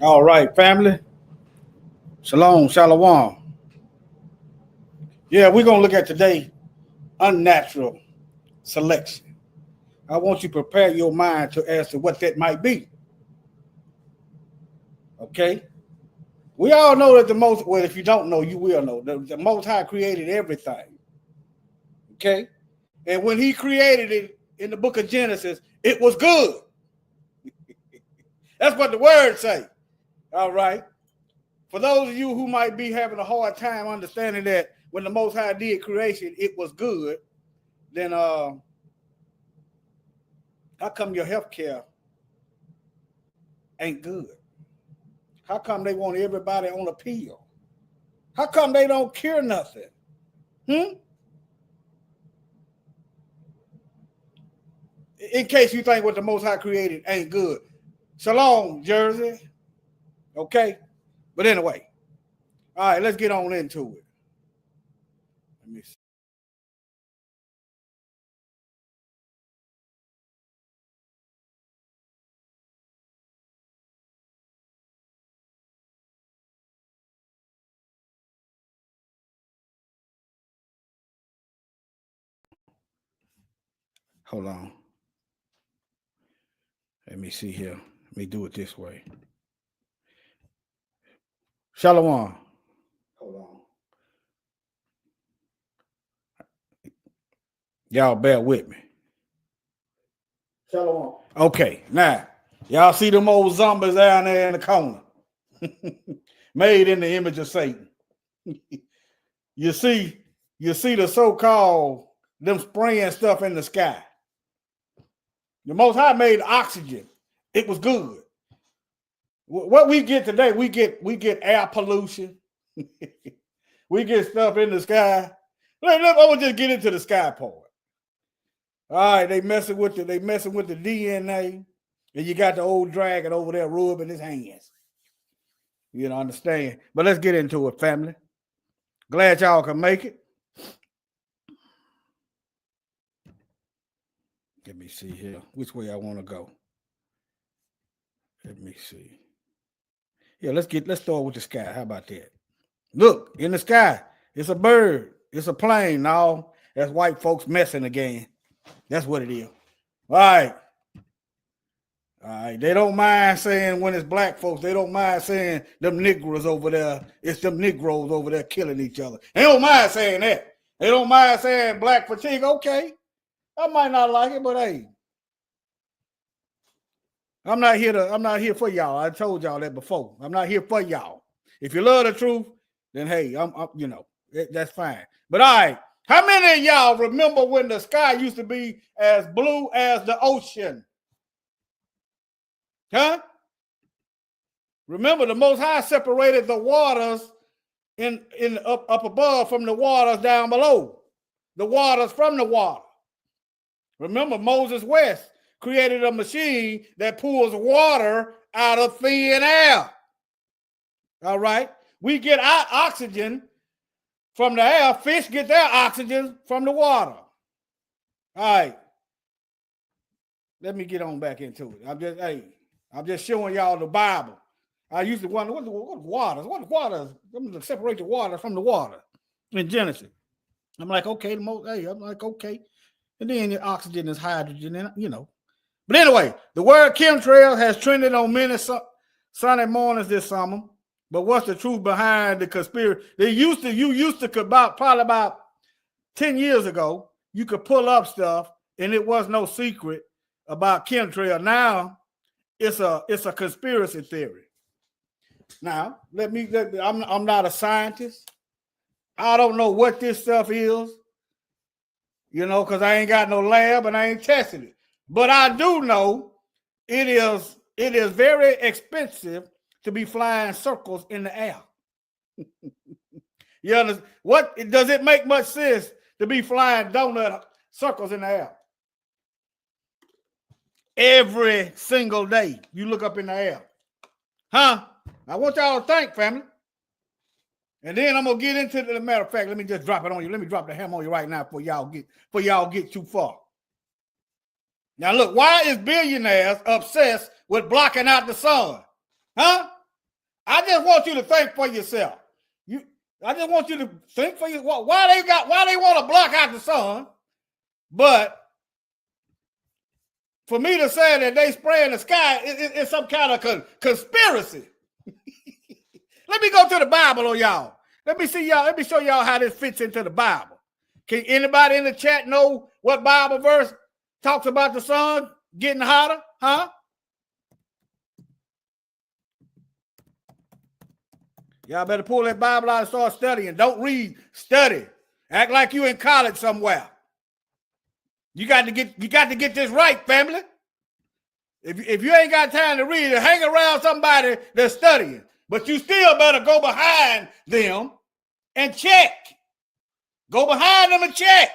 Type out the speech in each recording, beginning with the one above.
All right, family. Shalom, shalom. Yeah, we're gonna look at today unnatural selection. I want you to prepare your mind to as to what that might be. Okay. We all know that the most well, if you don't know, you will know. The Most High created everything. Okay. And when he created it in the book of Genesis, it was good. That's what the words say. All right. For those of you who might be having a hard time understanding that when the Most High did creation, it was good, then how come your health care ain't good? How come they want everybody on a pill? How come they don't cure nothing? In case you think what the Most High created ain't good. Shalom, Jersey. Okay? But anyway, all right, let's get on into it. Let me see. Hold on. Let me see here. Let me do it this way. Shalom. Hold on. Y'all bear with me. Shalom. Okay, now, y'all see them old zombies down there in the corner. Made in the image of Satan. you see the so-called them spraying stuff in the sky. The Most High made oxygen. It was good. What we get today, we get air pollution. We get stuff in the sky. I'm gonna just get into the sky part. All right, they messing with the DNA, and you got the old dragon over there rubbing his hands. You don't understand. But let's get into it, family. Glad y'all can make it. Let me see here. Which way I want to go? Let me see. Yeah, let's start with the sky. How about that? Look, in the sky, it's a bird. It's a plane. No, that's white folks messing again. That's what it is. All right. All right. They don't mind saying when it's black folks, they don't mind saying them Negroes over there. It's them Negroes over there killing each other. They don't mind saying that. They don't mind saying black fatigue. Okay. I might not like it, but hey. I'm not here for y'all. I told y'all that before. I'm not here for y'all. If you love the truth, then hey, I'm that's fine. But all right, how many of y'all remember when the sky used to be as blue as the ocean? Huh? Remember, the Most High separated the waters in up above from the waters down below. The waters from the water. Remember, Moses West created a machine that pulls water out of thin air. All right. We get our oxygen from the air. Fish get their oxygen from the water. All right. Let me get on back into it. I'm just showing y'all the Bible. I used to wonder what waters. I'm going to separate the water from the water in Genesis. I'm like, okay, I'm like, okay. And then the oxygen is hydrogen, and But anyway, the word chemtrail has trended on many Sunday mornings this summer. But what's the truth behind the conspiracy? You used to probably about 10 years ago, you could pull up stuff and it was no secret about chemtrail. Now it's a conspiracy theory. Now, I'm not a scientist. I don't know what this stuff is, because I ain't got no lab and I ain't tested it. But I do know it is very expensive to be flying circles in the air. You understand? Does it make much sense to be flying donut circles in the air? Every single day you look up in the air. Huh? I want y'all to think, family. And then I'm gonna get into the matter of fact. Let me just drop it on you. Let me drop the hammer on you right now before y'all get too far. Now look, why is billionaires obsessed with blocking out the sun? Huh? just want you to think for yourself. I just want you to think for yourself. Why they want to block out the sun, but for me to say that they spray in the sky is some kind of conspiracy. Let me go to the Bible on y'all. Let me show y'all how this fits into the Bible. Can anybody in the chat know what Bible verse talks about the sun getting hotter? Huh? Y'all better pull that Bible out and start studying. Don't read, study. Act like you in college somewhere. You got to get this right, family. If you ain't got time to read it, hang around somebody that's studying. But you still better go behind them and check. Go behind them and check.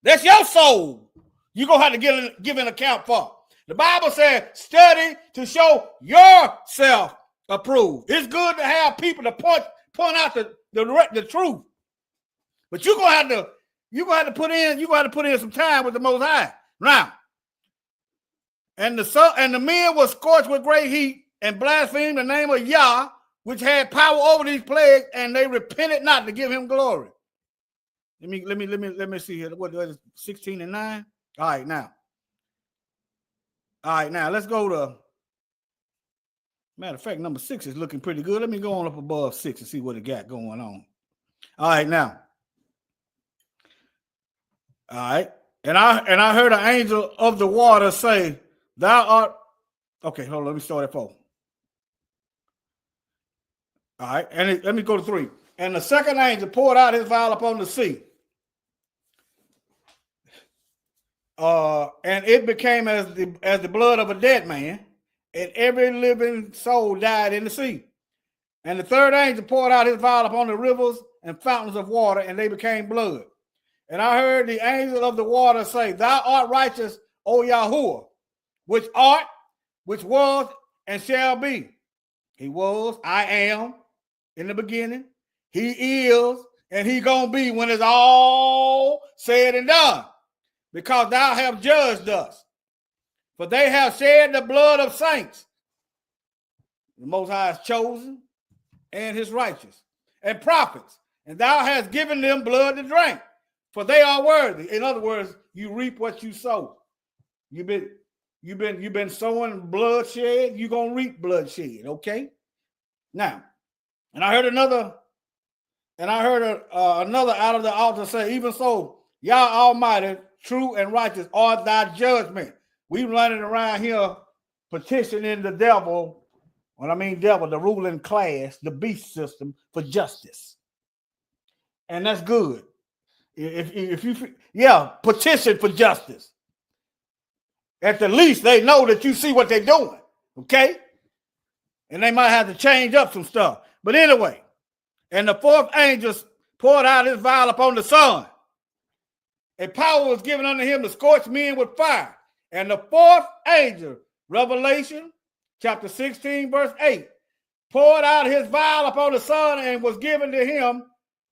That's your soul. You're going to have to give an account for. The Bible says, study to show yourself approved. It's good to have people to point out the truth. But you're gonna have to put in some time with the Most High. Now, and the men were scorched with great heat and blasphemed the name of Yah, which had power over these plagues, and they repented not to give him glory. Let me see here. What is 16 and 9? All right, now let's go to. Matter of fact, number 6 is looking pretty good. Let me go on up above 6 and see what it got going on. All right, now. All right. And I heard an angel of the water say, thou art. Okay, hold on. Let me start at 4. All right. And let me go to 3. And the second angel poured out his vial upon the sea. And it became as the blood of a dead man, and every living soul died in the sea. And the third angel poured out his vial upon the rivers and fountains of water, and they became blood. And I heard the angel of the water say, thou art righteous, O Yahuwah, which art, which was, and shall be. He was, I am, in the beginning. He is, and he gonna be when it's all said and done. Because thou hast judged us. For they have shed the blood of saints. The Most High is chosen, and his righteous, and prophets. And thou hast given them blood to drink. For they are worthy. In other words, you reap what you sow. You've been sowing bloodshed, you're gonna reap bloodshed, okay? Now, and I heard another out of the altar say, even so, Yah Almighty, true and righteous are thy judgment. We running around here petitioning the devil, when I mean devil, the ruling class, the beast system, for justice. And that's good. If you petition for justice. At the least, they know that you see what they're doing, okay? And they might have to change up some stuff. But anyway, and the fourth angel poured out his vial upon the sun. And power was given unto him to scorch men with fire. And the fourth angel, Revelation chapter 16, verse 8, poured out his vial upon the sun and was given to him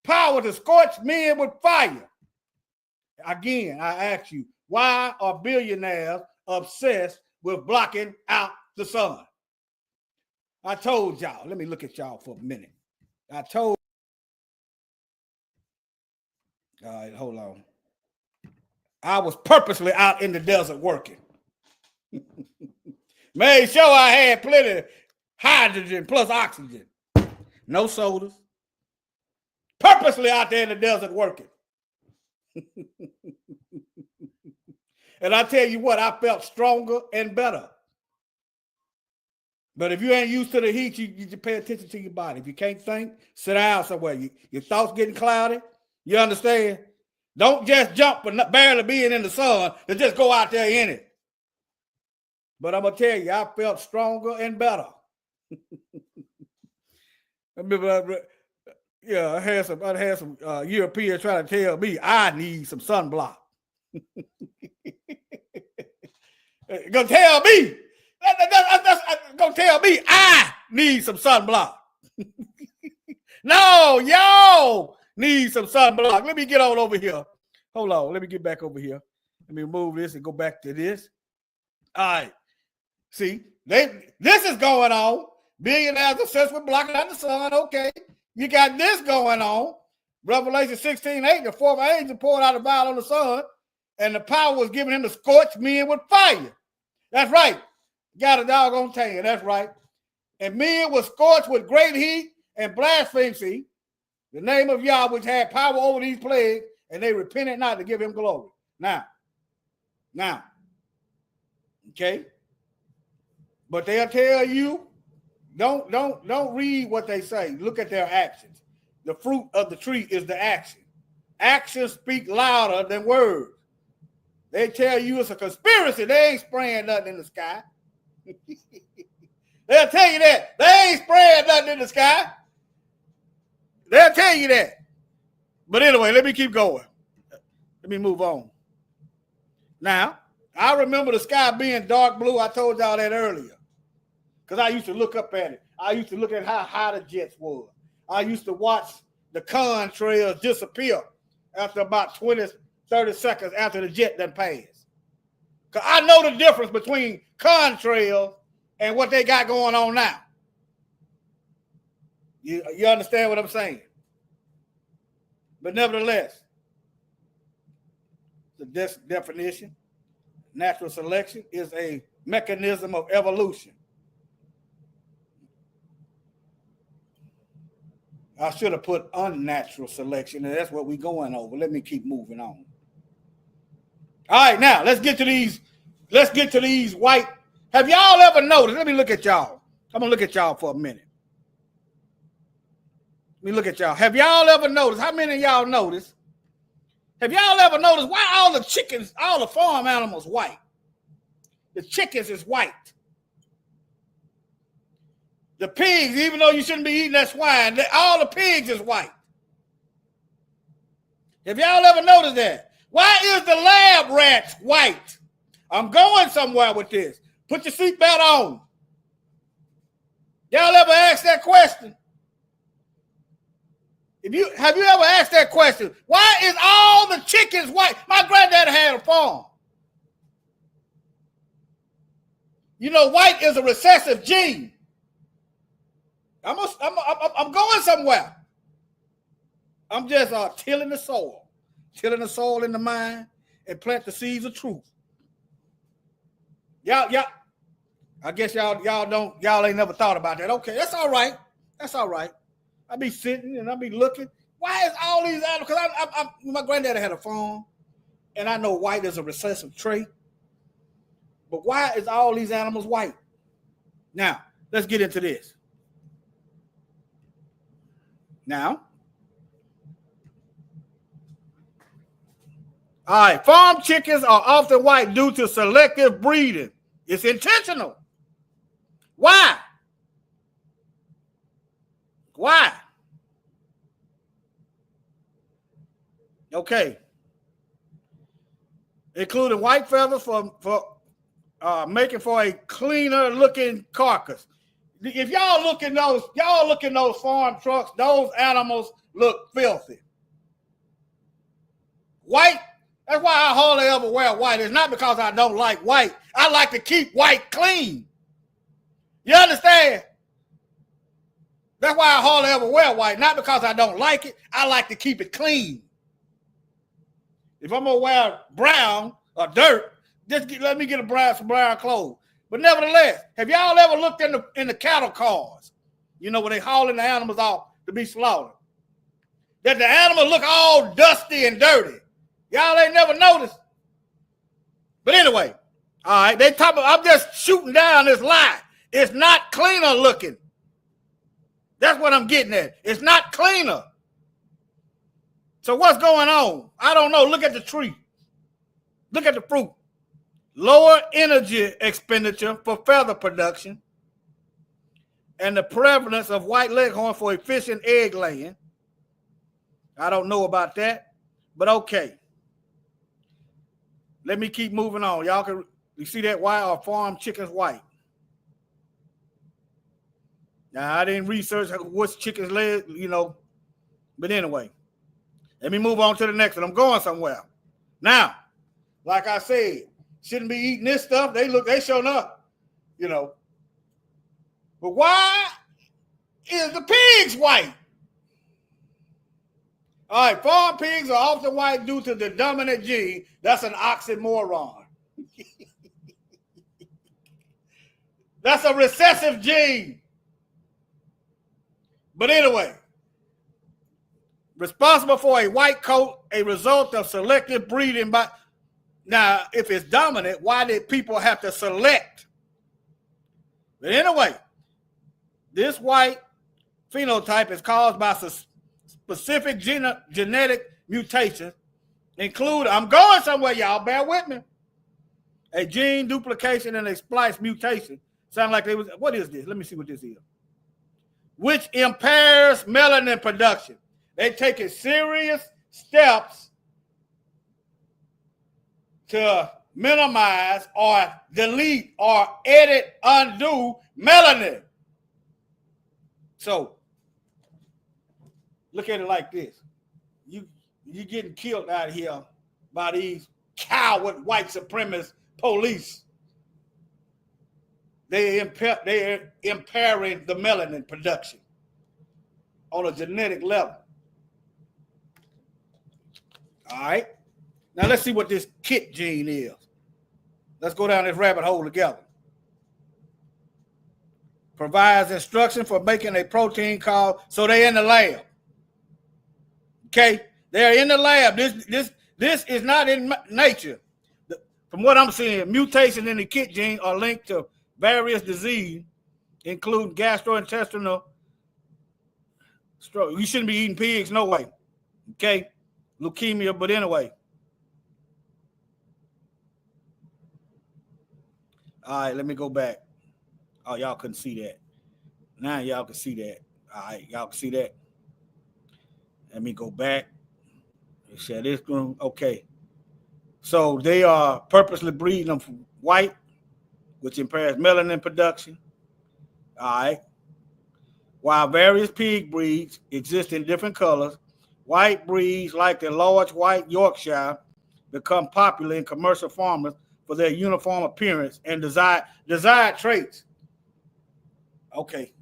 power to scorch men with fire. Again, I ask you, why are billionaires obsessed with blocking out the sun? I told y'all. Let me look at y'all for a minute. All right, hold on. I was purposely out in the desert working. Made sure I had plenty of hydrogen plus oxygen. No sodas. Purposely out there in the desert working. And I tell you what, I felt stronger and better. But if you ain't used to the heat, you pay attention to your body. If you can't think, sit down somewhere. Your thoughts getting cloudy. You understand? Don't just jump for barely being in the sun to just go out there in it. But I'm going to tell you, I felt stronger and better. I had some Europeans trying to tell me I need some sunblock. Gonna tell me I need some sunblock. No, y'all need some sunblock. Let me get on over here. Hold on. Let me get back over here. Let me move this and go back to this. All right. See, this is going on. billionaires obsessed with blocking out the sun. Okay, you got this going on. Revelation 16:8, the fourth angel poured out a vial on the sun, and the power was given him to scorch men with fire. That's right. Got a doggone tan. That's right. And men were scorched with great heat and blasphemy the name of Yah, which had power over these plagues, and they repented not to give him glory. Now, okay. But they'll tell you, don't read what they say. Look at their actions. The fruit of the tree is the action. Actions speak louder than words. They tell you it's a conspiracy. They ain't spraying nothing in the sky. They'll tell you that. They ain't spraying nothing in the sky. They'll tell you that. But anyway, let me keep going. Let me move on. Now, I remember the sky being dark blue. I told y'all that earlier. Because I used to look up at it. I used to look at how high the jets were. I used to watch the contrails disappear after about 20, 30 seconds after the jet done passed. Because I know the difference between contrails and what they got going on now. You understand what I'm saying? But nevertheless, the definition, natural selection is a mechanism of evolution. I should have put unnatural selection, and that's what we're going over. Let me keep moving on. All right, now let's get to these. Let's get to these white. Have y'all ever noticed? Let me look at y'all. I'm gonna look at y'all for a minute. Let me look at y'all. Have y'all ever noticed? How many of y'all noticed? Have y'all ever noticed why all the chickens, all the farm animals white? The chickens is white. The pigs, even though you shouldn't be eating that swine, all the pigs is white. Have y'all ever noticed that? Why is the lab rats white? I'm going somewhere with this. Put your seatbelt on. Y'all ever asked that question? Have you ever asked that question? Why is all the chickens white? My granddad had a farm. You know, white is a recessive gene. I'm going somewhere. I'm just tilling the soil in the mind and plant the seeds of truth. Y'all, I guess y'all ain't never thought about that. Okay, that's all right. That's all right. I be sitting and I be looking. Why is all these animals? Because my granddad had a farm, and I know white is a recessive trait. But why is all these animals white? Now, let's get into this. Now, all right, farm chickens are often white due to selective breeding. It's intentional. Why? Why? Okay. Including white feathers for making for a cleaner looking carcass. If y'all look in those farm trucks, those animals look filthy. White, that's why I hardly ever wear white. It's not because I don't like white. I like to keep white clean. You understand? That's why I hardly ever wear white. Not because I don't like it. I like to keep it clean. If I'm going to wear brown or dirt, let me get some brown clothes. But nevertheless, have y'all ever looked in the cattle cars? You know, when they hauling the animals off to be slaughtered. That the animals look all dusty and dirty. Y'all ain't never noticed. But anyway, all right, I'm just shooting down this lie. It's not cleaner looking. That's what I'm getting at. It's not cleaner. So what's going on? I don't know. Look at the tree. Look at the fruit. Lower energy expenditure for feather production and the prevalence of white leghorn for efficient egg laying. I don't know about that, but okay. Let me keep moving on. You see that? Why are farm chickens white? Now, I didn't research which chickens lay, but anyway. Let me move on to the next one. I'm going somewhere. Now, like I said, shouldn't be eating this stuff. They showing up, But But why is the pigs white? All right, farm pigs are often white due to the dominant gene. That's an oxymoron. That's a recessive gene. But anyway, responsible for a white coat, a result of selective breeding. Now, if it's dominant, why did people have to select? But anyway, this white phenotype is caused by specific genetic mutations, include, I'm going somewhere, y'all, bear with me, a gene duplication and a splice mutation. Sound like they was, what is this? Let me see what this is. Which impairs melanin production. They taking serious steps to minimize or delete or edit, undo melanin. So look at it like this. You getting killed out here by these coward white supremacist police. They're impairing the melanin production on a genetic level. All right. Now let's see what this KIT gene is. Let's go down this rabbit hole together. Provides instruction for making a protein called, so they're in the lab. Okay, they're in the lab. This is not in nature. From what I'm seeing, mutations in the KIT gene are linked to various diseases, including gastrointestinal stroke. You shouldn't be eating pigs, no way. Okay, leukemia, but anyway. All right, let me go back. Oh, y'all couldn't see that. Now y'all can see that. All right, y'all can see that. Let me go back. Share this room. Okay. So they are purposely breeding them from white, which impairs melanin production. All right. While various pig breeds exist in different colors, white breeds like the large white Yorkshire become popular in commercial farmers for their uniform appearance and desired traits. Okay.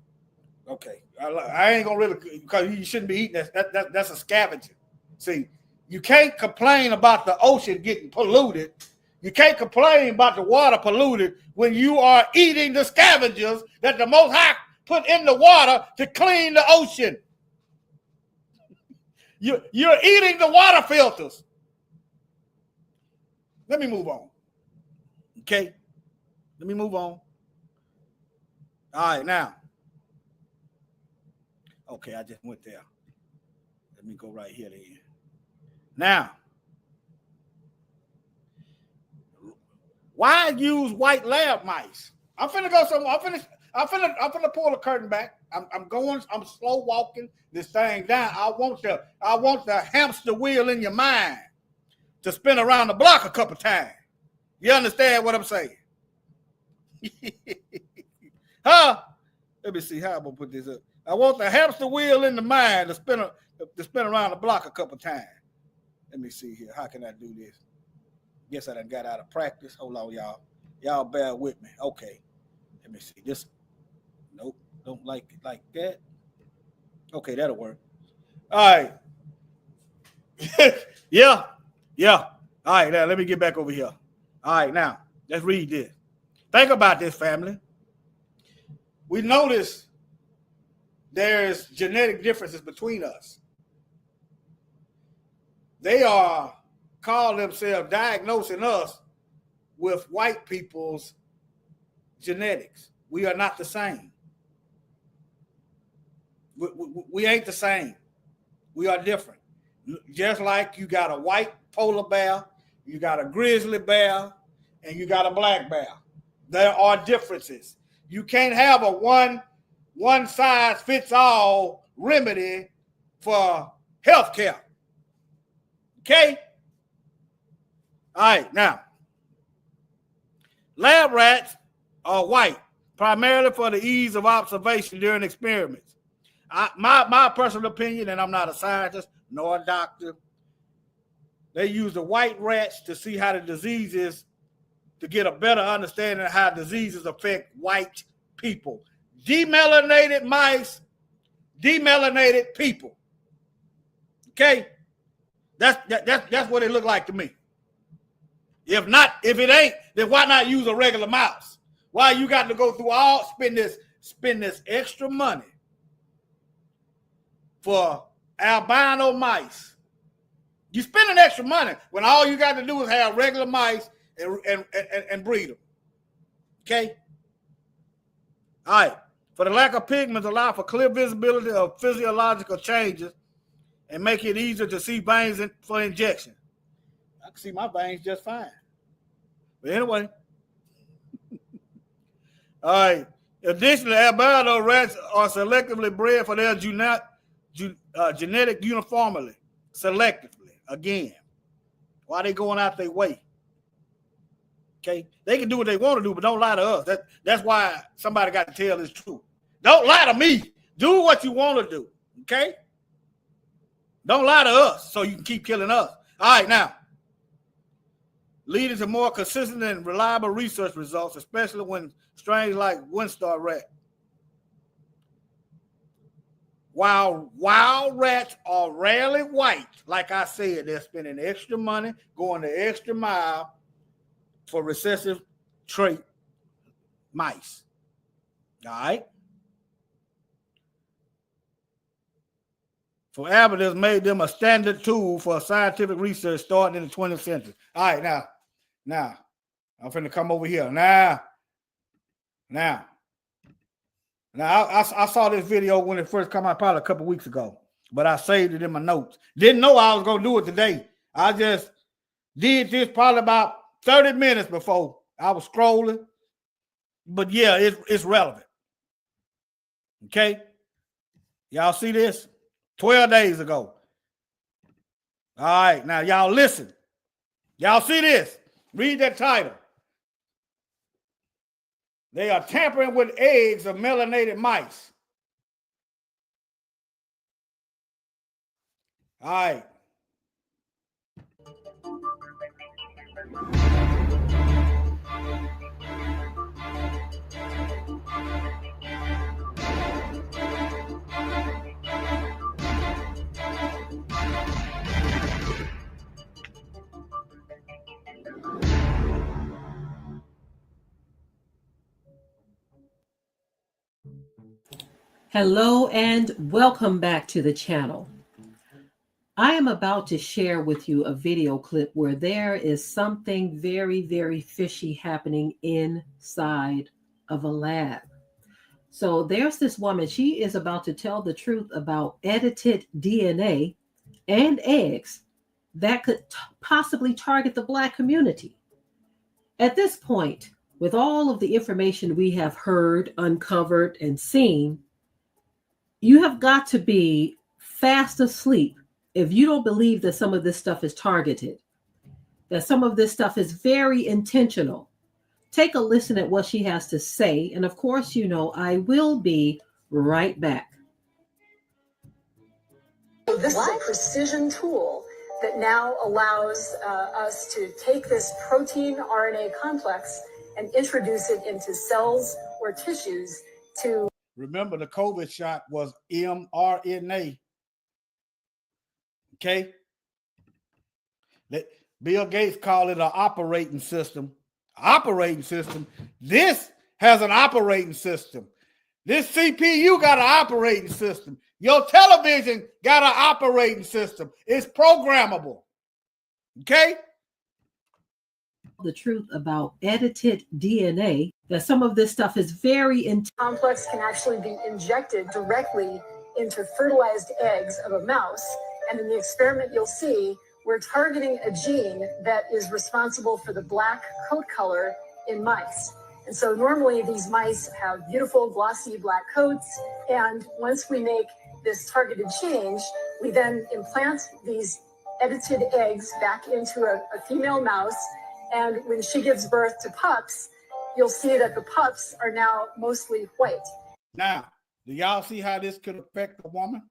I ain't gonna really, because you shouldn't be eating that. That's a scavenger. See, you can't complain about the ocean getting polluted. You can't complain about the water polluted when you are eating the scavengers that the Most High put in the water to clean the ocean. You're eating the water filters. Let me move on. Okay? Let me move on. All right, now. Okay, I just went there. Let me go right here then. Now, why use white lab mice? I'm finna go somewhere. I'm finna pull the curtain back. I'm slow walking this thing down. I want the hamster wheel in your mind to spin around the block a couple times. You understand what I'm saying? Huh? Let me see how I'm gonna put this up. I want the hamster wheel in the mind to spin around the block a couple times. Let me see here. How can I do this? Guess I done got out of practice. Hold on, y'all. Y'all bear with me. Okay. Let me see. This. Nope. Don't like it like that. Okay, that'll work. All right. Yeah. All right, now let me get back over here. All right, now let's read this. Think about this, family. We notice there's genetic differences between us. They are call themselves diagnosing us with white people's genetics. We are not the same. We ain't the same. We are different. Just like you got a white polar bear, you got a grizzly bear, and you got a black bear. There are differences. You can't have a one size fits all remedy for healthcare. Okay? All right, now, lab rats are white, primarily for the ease of observation during experiments. My personal opinion, and I'm not a scientist nor a doctor, they use the white rats to see how the diseases, to get a better understanding of how diseases affect white people. Demelanated mice, demelanated people. Okay? That's what it looked like to me. If it ain't, then why not use a regular mouse? Why you got to go through spend this extra money for albino mice? You spending extra money when all you got to do is have regular mice and breed them. Okay? All right. For the lack of pigments, allow for clear visibility of physiological changes and make it easier to see veins for injection. I can see my veins just fine. But anyway. All right. Additionally, albino rats are selectively bred for their genetic uniformity. Selectively. Again. Why they going out their way? Okay? They can do what they want to do, but don't lie to us. That's why somebody got to tell this truth. Don't lie to me. Do what you want to do. Okay? Don't lie to us so you can keep killing us. All right, now. Leading to more consistent and reliable research results, especially when strains like Windstar rat. While wild rats are rarely white, like I said, they're spending extra money, going the extra mile for recessive trait mice. All right? For evidence made them a standard tool for scientific research starting in the 20th century. All right, now, I'm finna come over here. Now, I saw this video when it first came out probably a couple weeks ago, but I saved it in my notes. Didn't know I was gonna do it today. I just did this probably about 30 minutes before I was scrolling. But yeah, it's relevant. Okay? Y'all see this? 12 days ago. All right, now y'all listen. Y'all see this? Read that title. They are tampering with eggs of melanated mice. All right. Hello and welcome back to the channel. I am about to share with you a video clip where there is something very, very fishy happening inside of a lab. So there's this woman, she is about to tell the truth about edited DNA and eggs that could possibly target the Black community. At this point, with all of the information we have heard, uncovered, and seen, you have got to be fast asleep if you don't believe that some of this stuff is targeted, that some of this stuff is very intentional. Take a listen at what she has to say. And of course, you know, I will be right back. This is a precision tool that now allows us to take this protein RNA complex and introduce it into cells or tissues to... Remember, the COVID shot was mRNA. Okay? Bill Gates called it an operating system. Operating system. This has an operating system. This CPU got an operating system. Your television got an operating system. It's programmable. Okay? The truth about edited DNA, that some of this stuff is very complex can actually be injected directly into fertilized eggs of a mouse. And in the experiment, you'll see we're targeting a gene that is responsible for the black coat color in mice. And so normally these mice have beautiful glossy black coats. And once we make this targeted change, we then implant these edited eggs back into a female mouse. And when she gives birth to pups, you'll see that the pups are now mostly white. Now, do y'all see how this could affect a woman?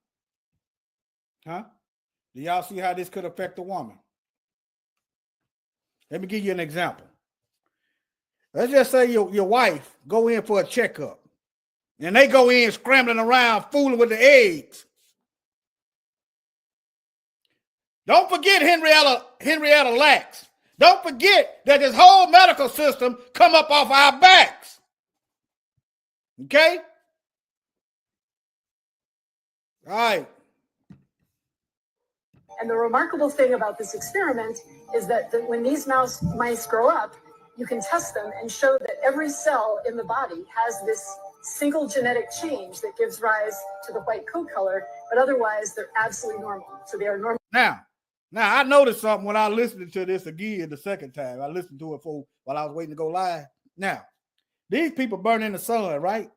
Huh? Do y'all see how this could affect a woman? Let me give you an example. Let's just say your wife go in for a checkup And they go in scrambling around, fooling with the eggs. Don't forget Henrietta Lacks. Don't forget that this whole medical system come up off our backs. Okay? All right. And the remarkable thing about this experiment is that when these mice grow up, you can test them and show that every cell in the body has this single genetic change that gives rise to the white coat color, but otherwise they're absolutely normal. So they are normal. Now I noticed something when I listened to this again the second time. I listened to it while I was waiting to go live. Now, these people burn in the sun, right?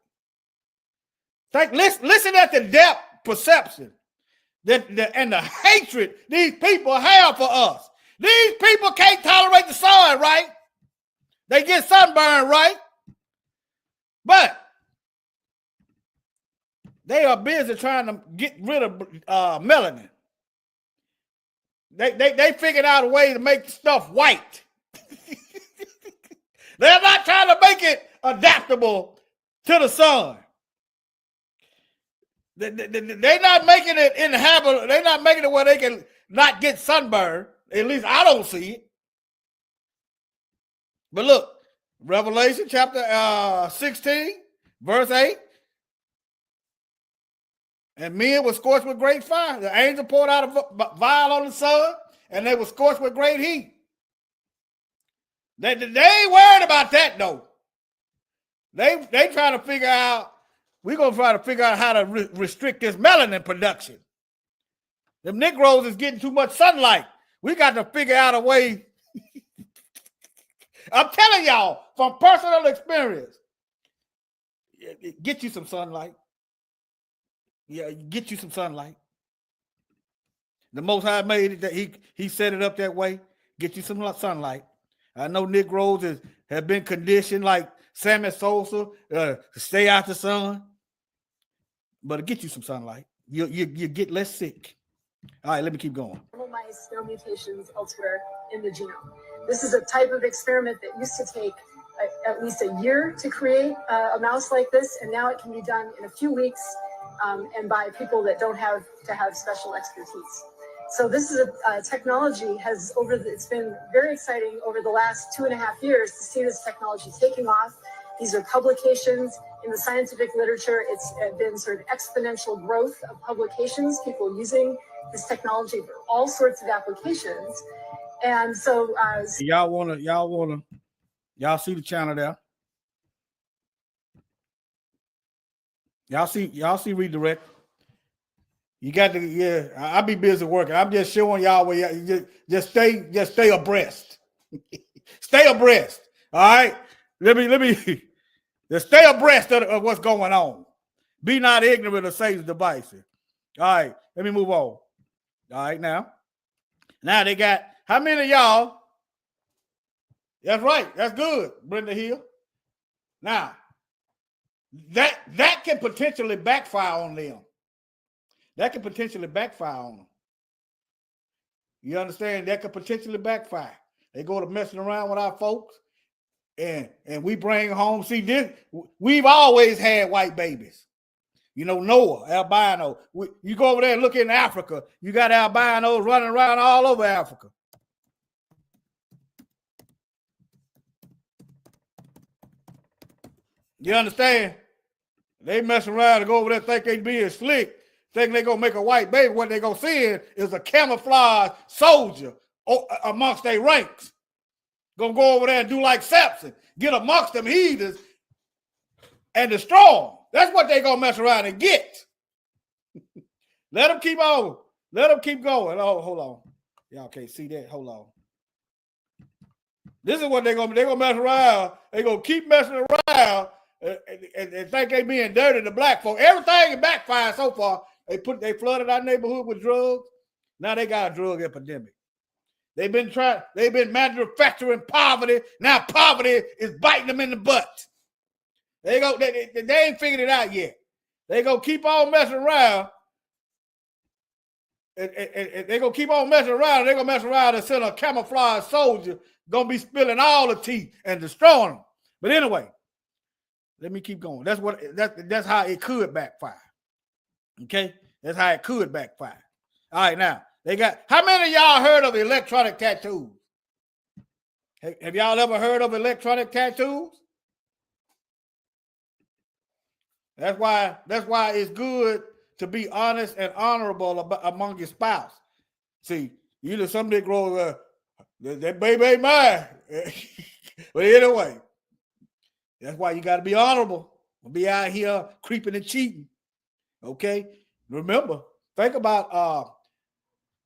Listen at the depth perception and the hatred these people have for us. These people can't tolerate the sun, right? They get sunburned, right? But they are busy trying to get rid of melanin. They figured out a way to make stuff white. They're not trying to make it adaptable to the sun. They're not making it inhabitable. They're not making it where they can not get sunburned. At least I don't see it. But look, Revelation chapter 16, verse 8. And men were scorched with great fire. The angel poured out a vial on the sun, and they were scorched with great heat. They ain't worried about that, though. They trying to figure out, we're going to try to figure out how to restrict this melanin production. Them Negroes is getting too much sunlight. We got to figure out a way. I'm telling y'all from personal experience, get you some sunlight. Yeah, get you some sunlight. The Most High made it that he set it up that way. Get you some sunlight. I know Negroes have been conditioned like Sammy Sosa to stay out the sun, but get you some sunlight. You get less sick. All right, let me keep going. Mice, no mutations elsewhere in the genome. This is a type of experiment that used to take at least a year to create a mouse like this, and now it can be done in a few weeks and by people that don't have to have special expertise. So this is a technology it's been very exciting over the last 2.5 years to see this technology taking off. These are publications in the scientific literature. It's been sort of exponential growth of publications, people using this technology for all sorts of applications. And so y'all see the channel there? Y'all see redirect. You got to, I'll be busy working. I'm just showing y'all where you just stay abreast. Stay abreast. All right. Let me just stay abreast of what's going on. Be not ignorant of Satan's devices. All right, let me move on. All right, now they got how many of y'all? That's right. That's good, Brenda Hill. Now, that can potentially backfire on them. That could potentially backfire on them. You understand? That could potentially backfire. They go to messing around with our folks, and we bring home. See, this we've always had white babies. You know, Noah, albino. You go over there and look in Africa, you got albinos running around all over Africa. You understand? They mess around and go over there think they being slick, thinking they gonna make a white baby. What they gonna see is a camouflage soldier amongst their ranks. Gonna go over there and do like Samson, get amongst them heathens and destroy them. That's what they gonna mess around and get. Let them keep on. Let them keep going. Oh, hold on. Y'all can't see that. Hold on. This is what they're gonna mess around. They're gonna keep messing around and think they being dirty to black folk. Everything is backfired so far. They flooded our neighborhood with drugs. Now they got a drug epidemic. They've been manufacturing poverty. Now poverty is biting them in the butt. They ain't figured it out yet. They gonna keep on messing around. And they gonna keep on messing around. They're gonna mess around and send a camouflage soldier, gonna be spilling all the tea and destroying them. But anyway, Let me keep going. That's how it could backfire. Okay, that's how it could backfire. All right, now they got. How many of y'all heard of electronic tattoos? Have y'all ever heard of electronic tattoos? That's why it's good to be honest and honorable among your spouse. See, you know, somebody grows that baby ain't mine. But anyway, that's why you got to be honorable. Don't be out here creeping and cheating. Okay? Remember, think about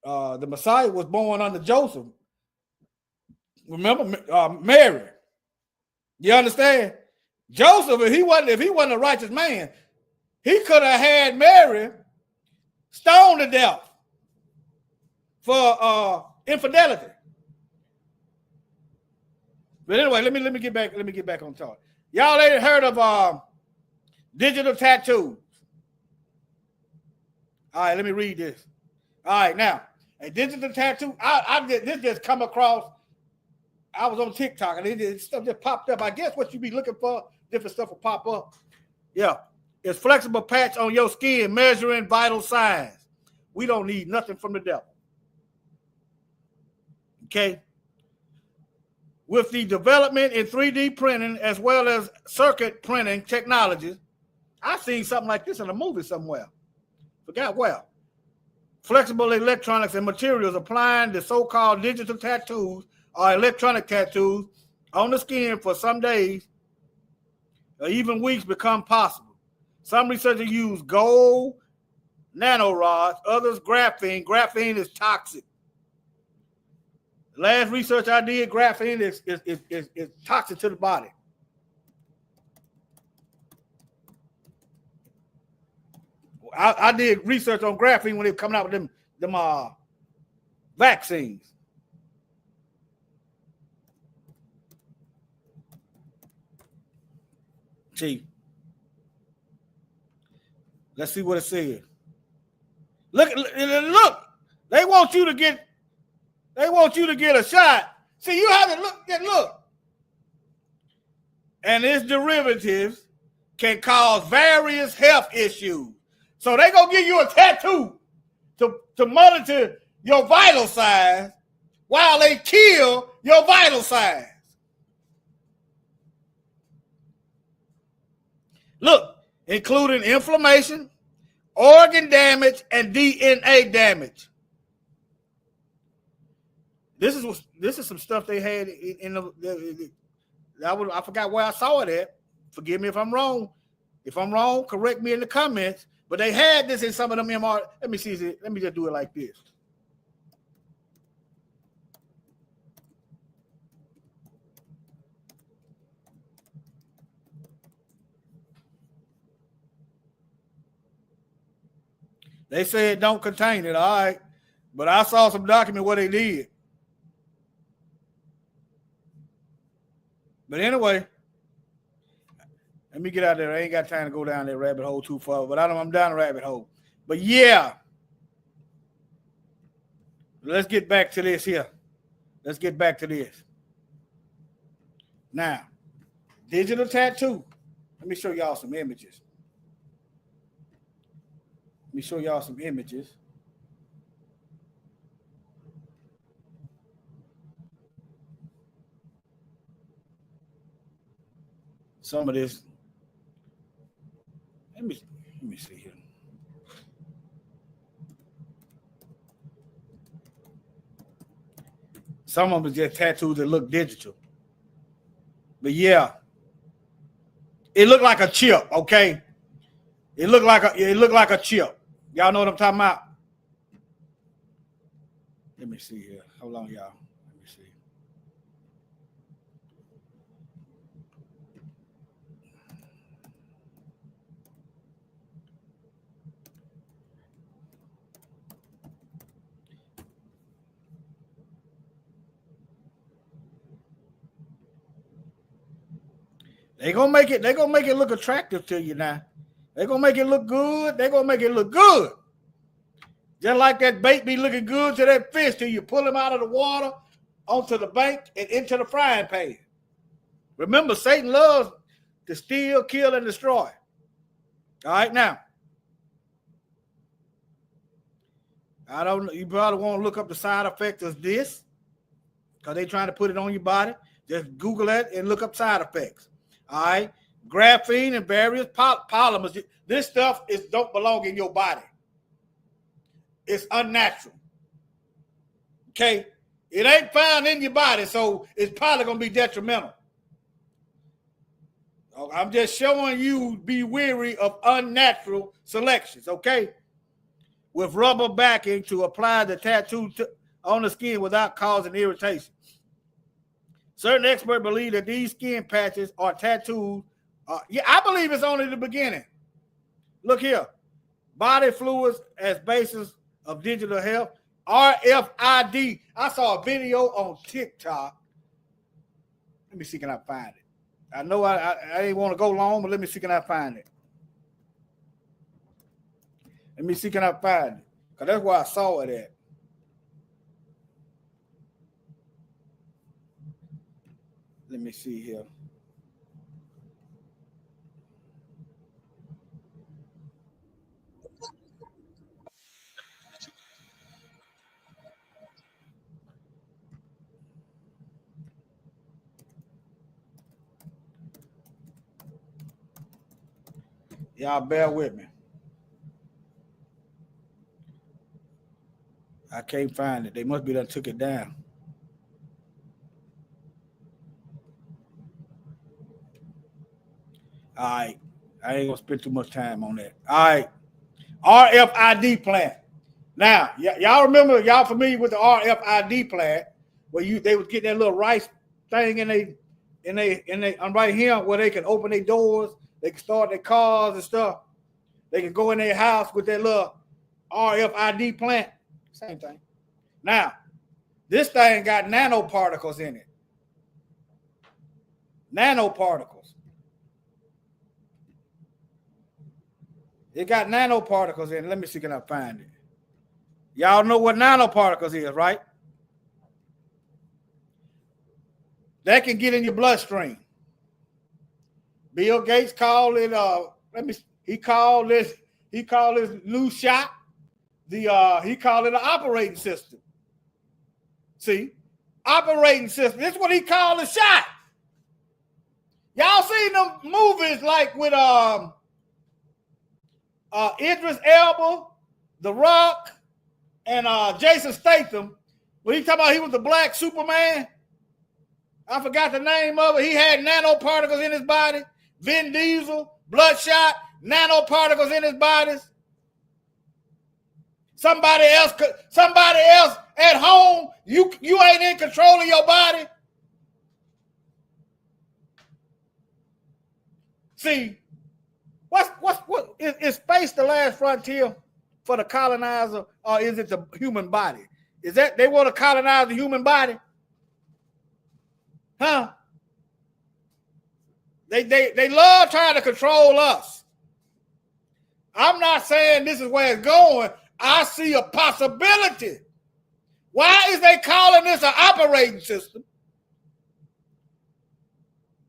the Messiah was born under Joseph. Remember Mary. You understand? Joseph, if he wasn't a righteous man, he could have had Mary stoned to death for infidelity. But anyway, let me get back on talk. Y'all ain't heard of digital tattoos. All right, let me read this. All right, now a digital tattoo. This just come across. I was on TikTok and stuff just popped up. I guess what you be looking for, different stuff will pop up. Yeah, it's flexible patch on your skin measuring vital signs. We don't need nothing from the devil. Okay. With the development in 3D printing as well as circuit printing technologies, I've seen something like this in a movie somewhere. Forgot where. Flexible electronics and materials applying the so-called digital tattoos or electronic tattoos on the skin for some days or even weeks become possible. Some researchers use gold nanorods, others graphene. Graphene is toxic. The last research I did, graphene is toxic to the body. I did research on graphene when they were coming out with them vaccines. See, let's see what it says. Look! They want you to get a shot. See, you have to look. And its derivatives can cause various health issues. So they gonna give you a tattoo to monitor your vital signs while they kill your vital signs. Look, including inflammation, organ damage, and DNA damage. This is some stuff they had in the I forgot where I saw it at. Forgive me if I'm wrong. If I'm wrong, correct me in the comments. But they had this in some of them MR. Let me see. Let me just do it like this. They said don't contain it, all right. But I saw some document what they did. But anyway, let me get out there. I ain't got time to go down that rabbit hole too far, but I'm down the rabbit hole. But yeah, let's get back to this here. Let's get back to this. Now, digital tattoo. Let me show y'all some images. Some of this. Let me see here. Some of them is just tattoos that look digital. But yeah, it looked like a chip, okay? It looked like a chip. Y'all know what I'm talking about? Let me see here. Hold on, y'all. Let me see. They're gonna make it look attractive to you now. They're gonna make it look good. Just like that bait be looking good to that fish till you pull him out of the water onto the bank and into the frying pan. Remember, Satan loves to steal, kill, and destroy. All right, now. I don't know. You probably want to look up the side effects of this because they're trying to put it on your body. Just Google it and look up side effects. All right. Graphene and various polymers. This stuff don't belong in your body. It's unnatural. Okay. It ain't found in your body, so it's probably going to be detrimental. I'm just showing you be wary of unnatural selections, okay? With rubber backing to apply the tattoo on the skin without causing irritation. Certain experts believe that these skin patches or tattoos, I believe it's only the beginning. Look here. Body fluids as basis of digital health. RFID. I saw a video on TikTok. Let me see, can I find it? I know I ain't want to go long, but let me see, can I find it? Let me see, can I find it? Because that's where I saw it at. Let me see here. Y'all bear with me. I can't find it. They must be done took it down. All right. I ain't gonna spend too much time on that. All right. RFID plant. Now, y'all remember, y'all familiar with the RFID plant where they would get that little rice thing in they right here where they can open their doors, they can start their cars and stuff. They can go in their house with that little RFID plant. Same thing. Now, this thing got nanoparticles in it. Nanoparticles. It got nanoparticles in it. Let me see, can I find it? Y'all know what nanoparticles is, right? That can get in your bloodstream. Bill Gates called it, he called this new shot, he called it an operating system. See, operating system. This is what he called a shot. Y'all seen them movies like with Idris Elba, The Rock, and Jason Statham, when he talking about he was the black Superman. I forgot the name of it. He had nanoparticles in his body. Vin Diesel, Bloodshot, nanoparticles in his bodies. Somebody else at home, you ain't in control of your body. See, what is space the last frontier for the colonizer, or is it the human body? Is that they want to colonize the human body? Huh? They love trying to control us. I'm not saying this is where it's going. I see a possibility. Why is they calling this an operating system?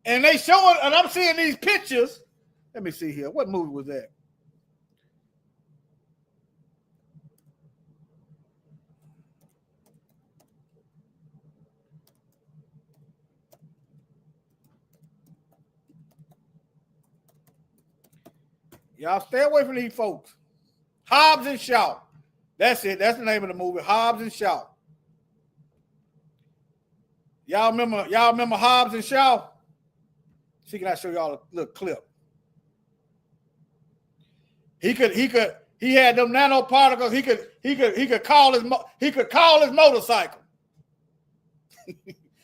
And they showing, and I'm seeing these pictures. Let me see here. What movie was that? Y'all stay away from these folks. Hobbs and Shaw. That's it. That's the name of the movie. Hobbs and Shaw. Y'all remember Hobbs and Shaw? See, can I show y'all a little clip? He had them nanoparticles. He could call his motorcycle.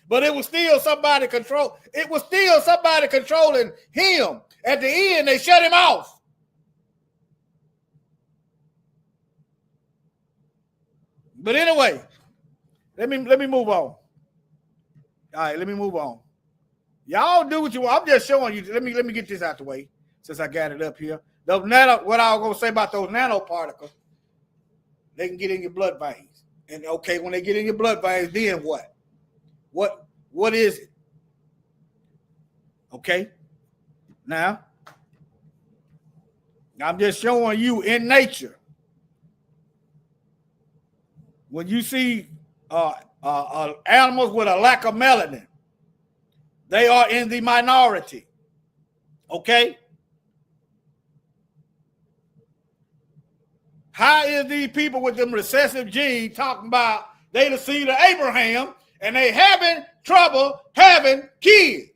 But it was still somebody controlling him. At the end, they shut him off. But anyway, let me move on. All right, let me move on. Y'all do what you want. I'm just showing you. Let me get this out the way since I got it up here. What I was gonna say about those nanoparticles, they can get in your blood veins. And okay, when they get in your blood veins, then what? What is it? Okay. Now, I'm just showing you in nature. When you see animals with a lack of melanin, they are in the minority. Okay? How is these people with them recessive genes talking about they the seed of Abraham and they having trouble having kids?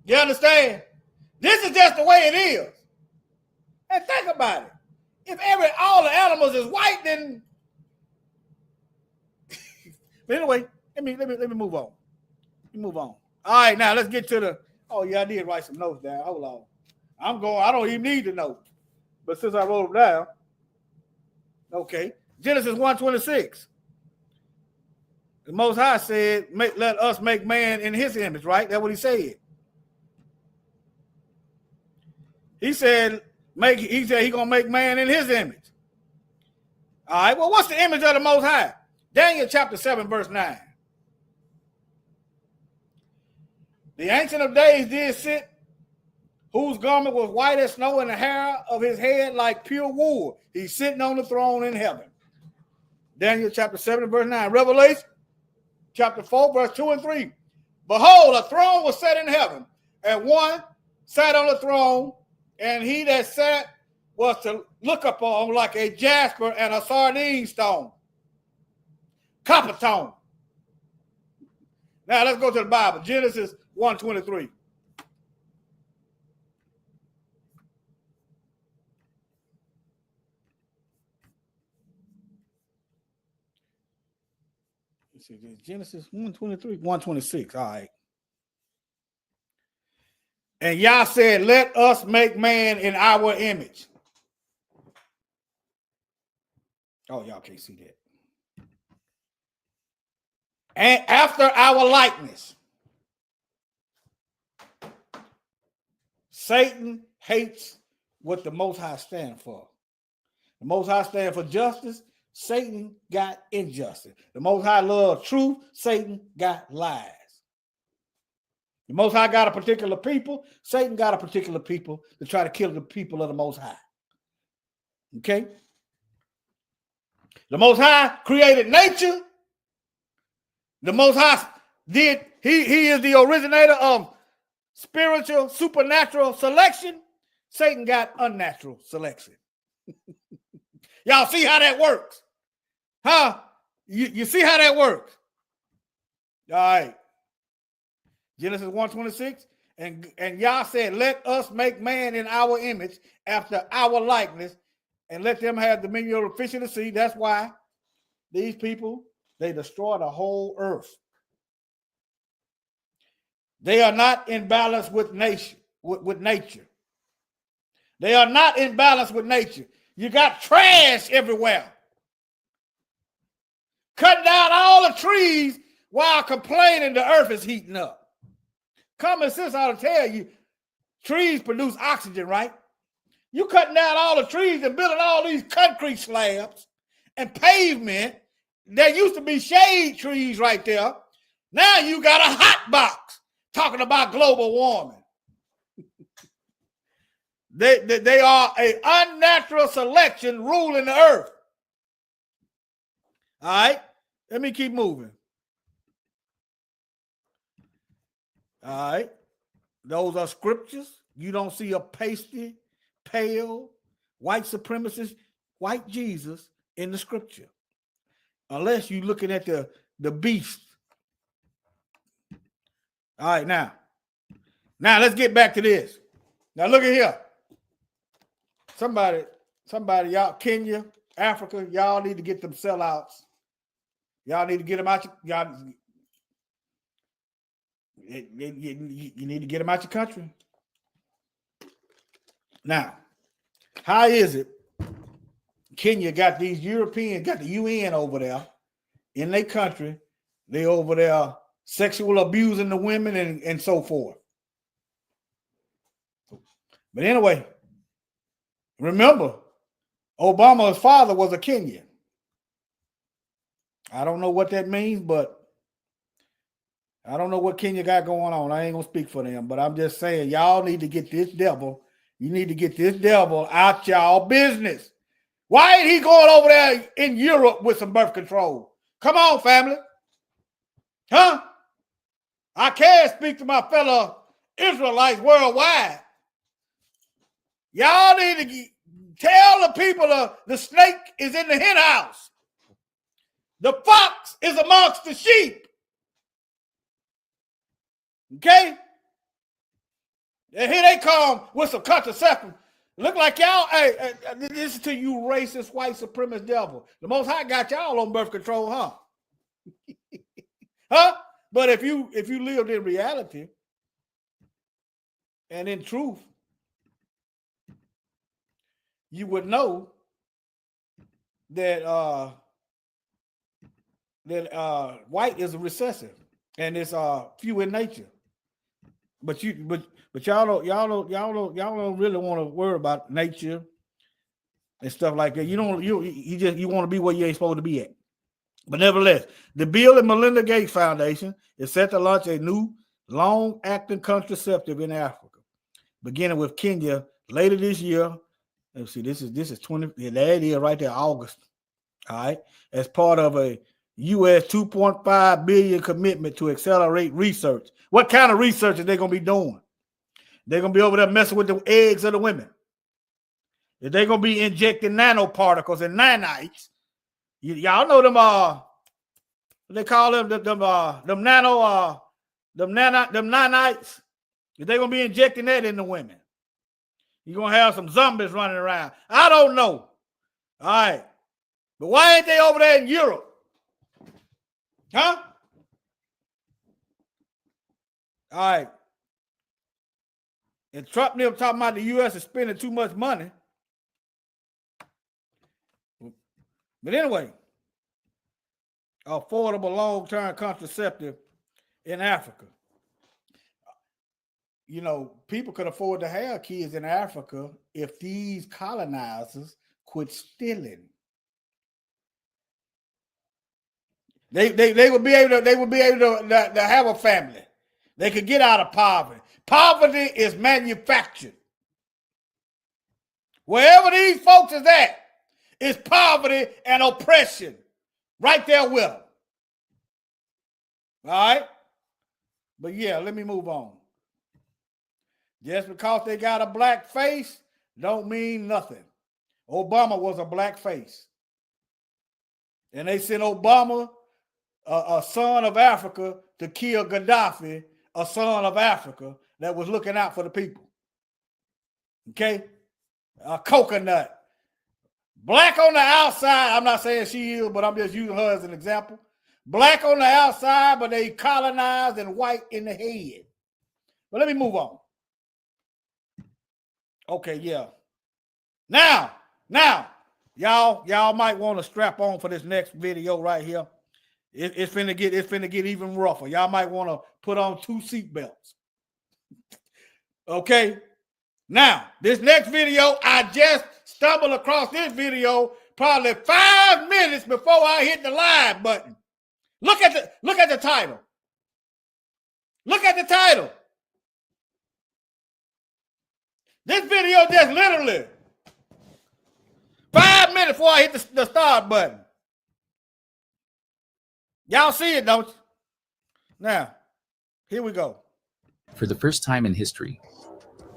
You understand? This is just the way it is. And think about it. If all the animals is white, then but anyway, let me move on. Let me move on. All right, now let's get to the. Oh yeah, I did write some notes down. Hold on. I don't even need the notes. But since I wrote them down, okay. Genesis 1:26. The Most High said, let us make man in his image, right? That's what he said. He said he's gonna make man in his image. All right, well, what's the image of the Most High? Daniel chapter 7, verse 9. The Ancient of Days did sit, whose garment was white as snow, and the hair of his head like pure wool. He's sitting on the throne in heaven. Daniel chapter 7, verse 9. Revelation chapter 4, verse 2 and 3. Behold, a throne was set in heaven, and one sat on the throne, and he that sat was to look upon like a jasper and a sardine stone. Copper tone. Now let's go to the Bible. Genesis 1:23. Let's see, Genesis 1:23, 1:26. All right. And Yah said, let us make man in our image. Oh, y'all can't see that. And after our likeness. Satan hates what the Most High stand for. The Most High stand for justice. Satan got injustice. The Most High loves truth. Satan got lies. The Most High got a particular people. Satan got a particular people to try to kill the people of the Most High. Okay? The Most High created nature. The Most High did, he is the originator of spiritual, supernatural selection. Satan got unnatural selection. Y'all see how that works? Huh? You see how that works? All right. Genesis 1:26. And Yah said, let us make man in our image after our likeness, and let them have dominion over the fish of the sea. That's why these people, they destroy the whole earth. They are not in balance with nature. They are not in balance with nature. You got trash everywhere. Cutting down all the trees while complaining the earth is heating up. Common sense ought to tell you, trees produce oxygen, right? You cutting down all the trees and building all these concrete slabs and pavement. There used to be shade trees right there. Now you got a hot box talking about global warming. They are an unnatural selection ruling the earth. All right, let me keep moving. All right, those are scriptures. You don't see a pasty, pale, white supremacist, white Jesus in the scripture, unless you're looking at the beast. All right, now let's get back to this. Now look at here. Somebody, y'all, Kenya, Africa, y'all need to get them sellouts. Y'all need to get them out. You need to get them out your country. Now, how is it Kenya got these Europeans, got the UN over there in their country? They over there sexual abusing the women and so forth. But anyway, remember, Obama's father was a Kenyan. I don't know what that means, but I don't know what Kenya got going on. I ain't gonna speak for them, but I'm just saying, y'all need to get this devil. You need to get this devil out y'all business. Why ain't he going over there in Europe with some birth control? Come on, family. Huh? I can't speak to my fellow Israelites worldwide. Y'all need to tell the people the snake is in the hen house. The fox is amongst the sheep. Okay? And here they come with some contraception. Look like y'all, hey, this is to you racist, white supremacist devil. The Most High got y'all on birth control, huh? Huh? But if you lived in reality and in truth, you would know that white is a recessive and it's few in nature. But y'all don't really want to worry about nature and stuff like that. You want to be where you ain't supposed to be at. But nevertheless, the Bill and Melinda Gates Foundation is set to launch a new long-acting contraceptive in Africa, beginning with Kenya later this year. Let's see, this is 20. That is right there, August. All right, as part of a U.S. 2.5 billion commitment to accelerate research. What kind of research are they going to be doing? They're going to be over there messing with the eggs of the women. They're going to be injecting nanoparticles and nanites. Y'all know them. They call them them nanites. They're going to be injecting that in the women. You're going to have some zombies running around. I don't know. All right. But why ain't they over there in Europe? Huh? All right. And Trump them talking about the U.S. is spending too much money. But anyway, affordable long-term contraceptive in Africa. You know, people could afford to have kids in Africa if these colonizers quit stealing. They would be able to have a family. They could get out of poverty. Poverty is manufactured. Wherever these folks is at, is poverty and oppression. Right there with them. All right? But yeah, let me move on. Just because they got a black face don't mean nothing. Obama was a black face. And they sent Obama, a son of Africa, to kill Gaddafi, a son of Africa that was looking out for the people. Okay? A coconut. Black on the outside. I'm not saying she is, but I'm just using her as an example. Black on the outside, but they colonized and white in the head. But let me move on. Okay, yeah. Now, y'all might want to strap on for this next video right here. It's finna get even rougher. Y'all might want to put on 2 seatbelts. Okay. Now, this next video, I just stumbled across this video probably 5 minutes before I hit the live button. Look at the title. Look at the title. This video just literally 5 minutes before I hit the start button. Y'all see it, don't you? Now, here we go. For the first time in history,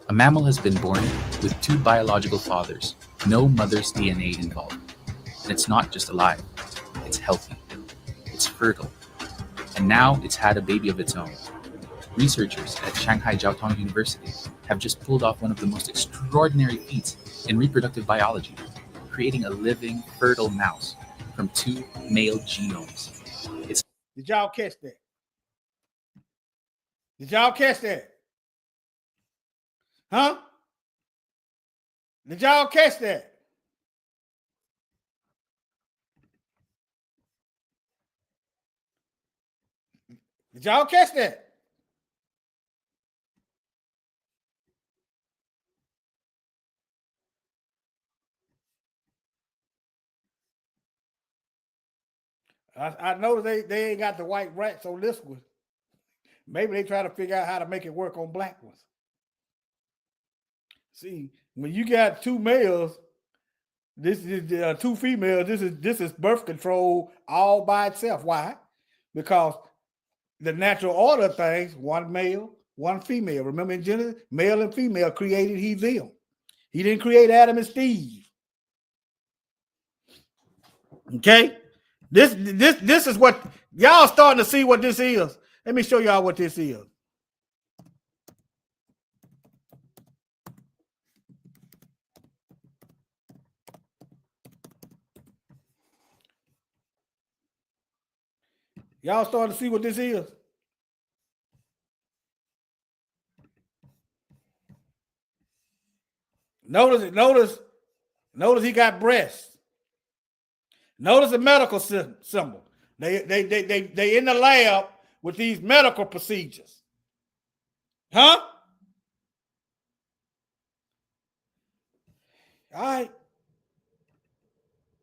a mammal has been born with 2 biological fathers, no mother's DNA involved. And it's not just alive, it's healthy, it's fertile, and now it's had a baby of its own. Researchers at Shanghai Jiao Tong University have just pulled off one of the most extraordinary feats in reproductive biology, creating a living, fertile mouse from 2 male genomes. Did y'all catch that? Did y'all catch that? Huh? Did y'all catch that? Did y'all catch that? I noticed they ain't got the white rats on this one. Maybe they try to figure out how to make it work on black ones. See, when you got two males, this is two females. This is birth control all by itself. Why? Because the natural order of things: one male, one female. Remember in Genesis, male and female created he them. He didn't create Adam and Steve. Okay, this is what y'all starting to see what this is. Let me show y'all what this is. Y'all starting to see what this is. Notice he got breasts. Notice the medical symbol. They in the lab with these medical procedures. Huh? All right.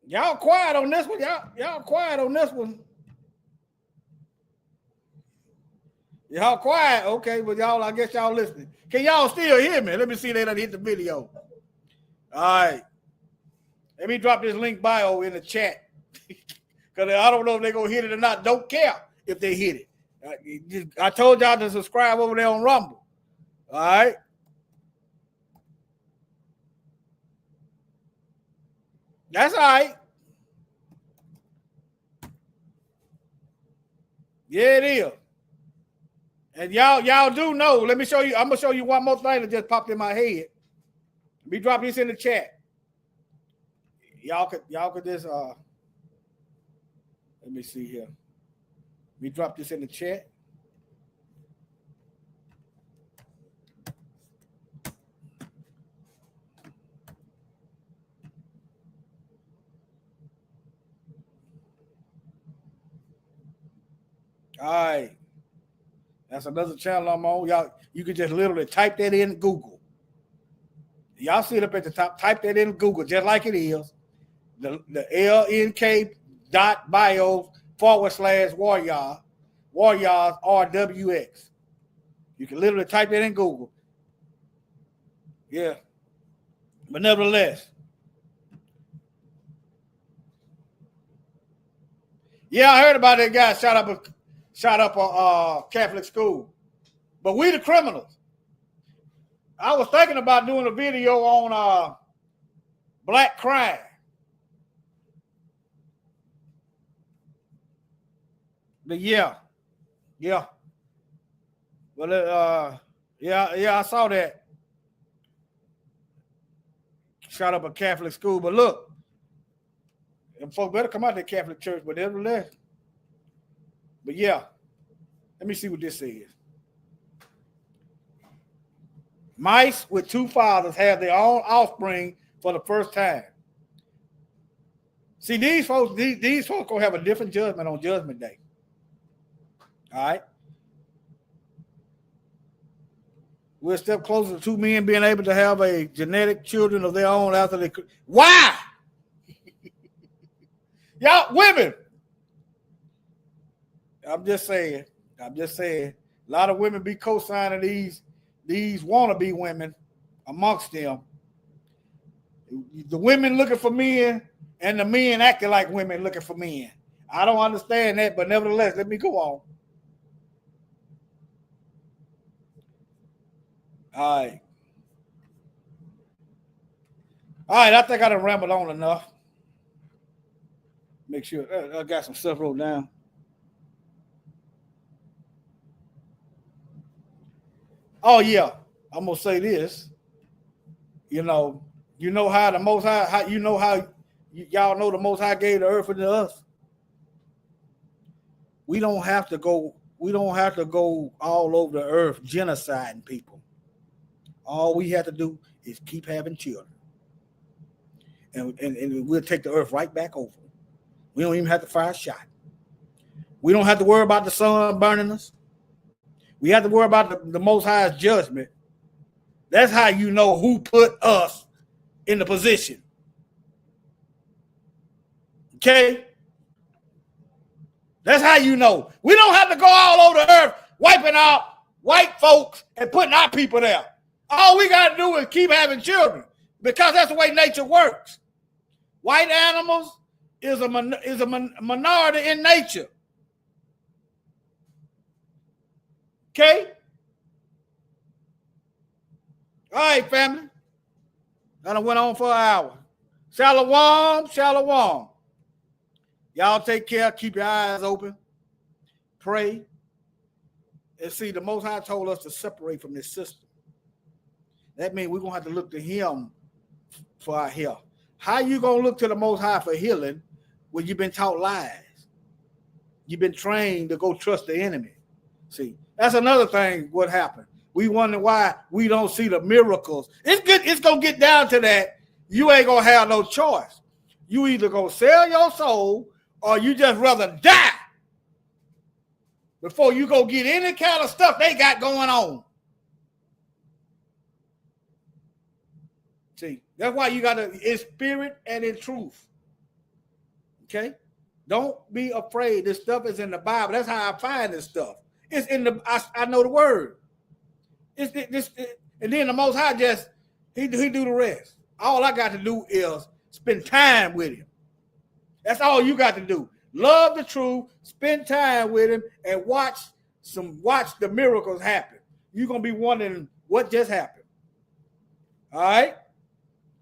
Y'all quiet on this one. Y'all quiet on this one. Y'all quiet. Okay, but y'all, I guess y'all listening. Can y'all still hear me? Let me see if they done hit the video. All right. Let me drop this link bio in the chat. Because I don't know if they're going to hit it or not. Don't care if they hit it. I told y'all to subscribe over there on Rumble. All right. That's all right. Yeah, it is. And y'all do know. Let me show you. I'm gonna show you one more thing that just popped in my head. Let me drop this in the chat. Y'all could just let me see here. Let me drop this in the chat. All right. That's another channel I'm on. Y'all, you can just literally type that in Google. Y'all see it up at the top. Type that in Google just like it is. The lnk.bio/warrior. Warriors RWX. You can literally type that in Google. Yeah. But nevertheless. Yeah, I heard about that guy shot up a Catholic school. But we the criminals. I was thinking about doing a video on black crime. But yeah. But I saw that. Shot up a Catholic school. But look, them folks better come out of the Catholic church, but nevertheless. But yeah, let me see what this says. Mice with two fathers have their own offspring for the first time. See, these folks gonna have a different judgment on Judgment Day. All right. We're a step closer to two men being able to have a genetic children of their own after they. Why? Y'all women. I'm just saying. A lot of women be co-signing these wannabe women amongst them. The women looking for men and the men acting like women looking for men. I don't understand that, but nevertheless, let me go on. All right. I think I done rambled on enough. Make sure I got some stuff wrote down. Oh yeah, I'm gonna say this. You know how the Most High, y'all know the Most High gave the earth to us. We don't have to go all over the earth genociding people. All we have to do is keep having children, and we'll take the earth right back over. We don't even have to fire a shot. We don't have to worry about the sun burning us. We have to worry about the Most High's judgment. That's how you know who put us in the position. Okay? That's how you know. We don't have to go all over the earth wiping out white folks and putting our people there. All we got to do is keep having children because that's the way nature works. White animals is a minority in nature. Okay? All right, family. I went on for an hour. Shalom, shalom. Y'all take care. Keep your eyes open. Pray. And see, the Most High told us to separate from this system. That means we're going to have to look to him for our health. How you going to look to the Most High for healing when you've been taught lies? You've been trained to go trust the enemy. See, that's another thing what happened. We wonder why we don't see the miracles. It's going to get down to that. You ain't going to have no choice. You either going to sell your soul or you just rather die before you go get any kind of stuff they got going on. See, that's why you got to, in spirit and in truth. Okay? Don't be afraid. This stuff is in the Bible. That's how I find this stuff. It's in the, I know the word. And then the Most High just, he do the rest. All I got to do is spend time with him. That's all you got to do. Love the truth, spend time with him, and watch the miracles happen. You're going to be wondering what just happened. All right?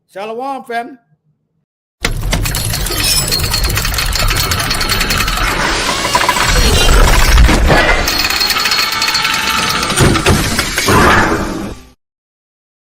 Shalom, family.